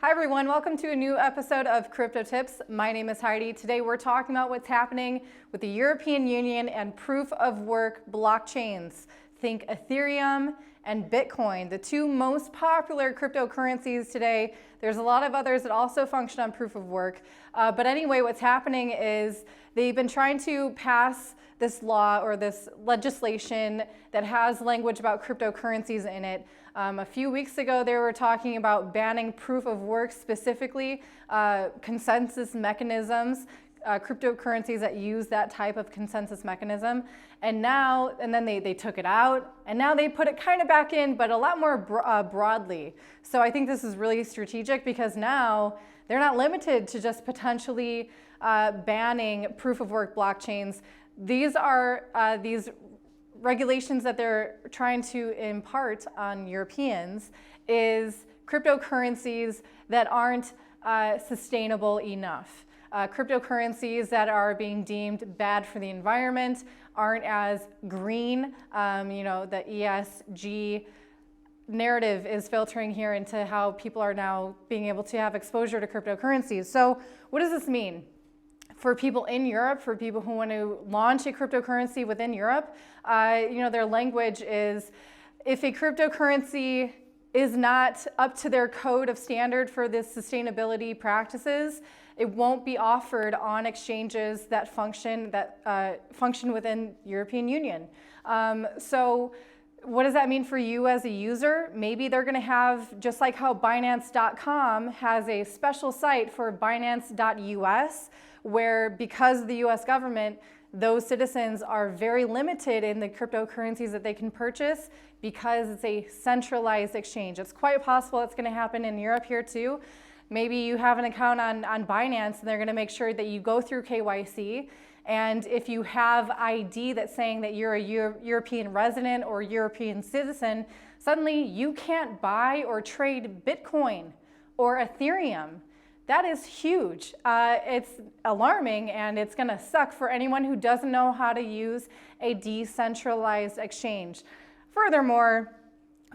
Hi everyone, welcome to a new episode of Crypto Tips. My name is Heidi. Today we're talking about what's happening with the European Union and proof of work blockchains. Think Ethereum and Bitcoin, the two most popular cryptocurrencies today. There's a lot of others that also function on proof of work. But anyway, what's happening is they've been trying to pass this law or this legislation that has language about cryptocurrencies in it. A few weeks ago, they were talking about banning proof of work, specifically consensus mechanisms, cryptocurrencies that use that type of consensus mechanism. And then they took it out, and now they put it kind of back in, but a lot more broadly. So I think this is really strategic because now they're not limited to just potentially banning proof of work blockchains. These are these regulations that they're trying to impart on Europeans is cryptocurrencies that aren't sustainable enough. Cryptocurrencies that are being deemed bad for the environment, aren't as green. The ESG narrative is filtering here into how people are now being able to have exposure to cryptocurrencies. So what does this mean? For people in Europe, for people who want to launch a cryptocurrency within Europe, their language is if a cryptocurrency is not up to their code of standard for the sustainability practices, it won't be offered on exchanges that function within European Union. So what does that mean for you as a user? Maybe they're going to have, just like how Binance.com has a special site for Binance.us, where because of the US government, those citizens are very limited in the cryptocurrencies that they can purchase because it's a centralized exchange. It's quite possible it's going to happen in Europe here too. Maybe you have an account on Binance and they're going to make sure that you go through KYC. And if you have ID that's saying that you're a European resident or European citizen, suddenly you can't buy or trade Bitcoin or Ethereum. That is huge. It's alarming, and it's going to suck for anyone who doesn't know how to use a decentralized exchange. Furthermore,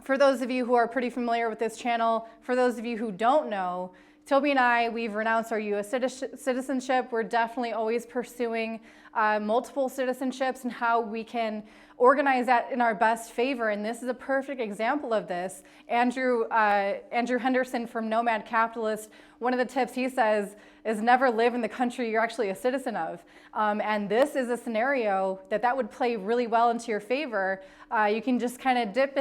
for those of you who are pretty familiar with this channel, for those of you who don't know, Toby and I, we've renounced our US citizenship. We're definitely always pursuing multiple citizenships and how we can organize that in our best favor. And this is a perfect example of this. Andrew Henderson from Nomad Capitalist, one of the tips he says is never live in the country you're actually a citizen of. And this is a scenario that would play really well into your favor. You can just kind of dip,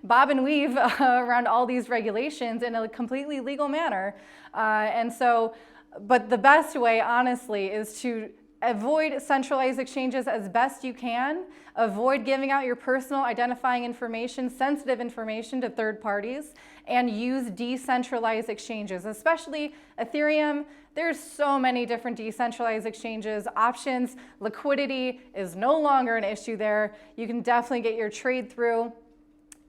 bob and weave around all these regulations in a completely legal manner. But the best way, honestly, is to avoid centralized exchanges as best you can. Avoid giving out your personal identifying information, sensitive information to third parties, and use decentralized exchanges, especially Ethereum. There's so many different decentralized exchanges, options. Liquidity is no longer an issue there. You can definitely get your trade through.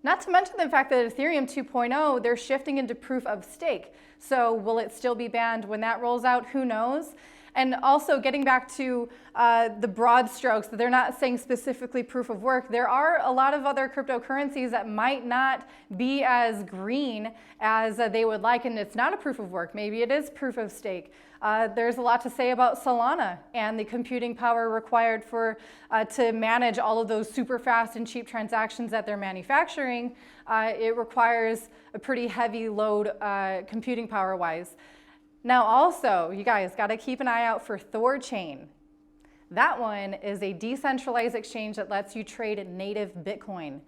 Not to mention the fact that Ethereum 2.0, they're shifting into proof of stake. So will it still be banned when that rolls out? Who knows? And also getting back to the broad strokes, that they're not saying specifically proof of work. There are a lot of other cryptocurrencies that might not be as green as they would like, and it's not a proof of work. Maybe it is proof of stake. There's a lot to say about Solana and the computing power required to manage all of those super fast and cheap transactions that they're manufacturing. It requires a pretty heavy load computing power wise. Now also, you guys got to keep an eye out for Thorchain. That one is a decentralized exchange that lets you trade native Bitcoin.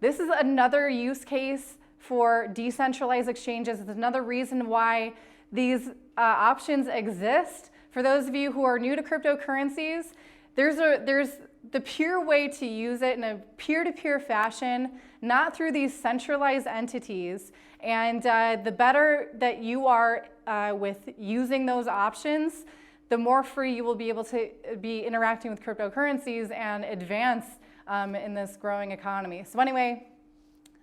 This is another use case for decentralized exchanges. It's another reason why these options exist. For those of you who are new to cryptocurrencies, there's the pure way to use it in a peer-to-peer fashion, not through these centralized entities. And the better that you are with using those options, the more free you will be able to be interacting with cryptocurrencies and advance in this growing economy. So anyway,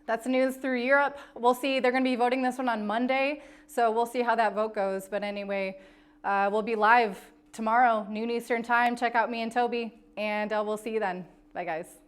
that's the news through Europe. We'll see. They're going to be voting this one on Monday, so we'll see how that vote goes. But anyway, we'll be live tomorrow, noon Eastern time. Check out me and Toby, and we'll see you then. Bye, guys.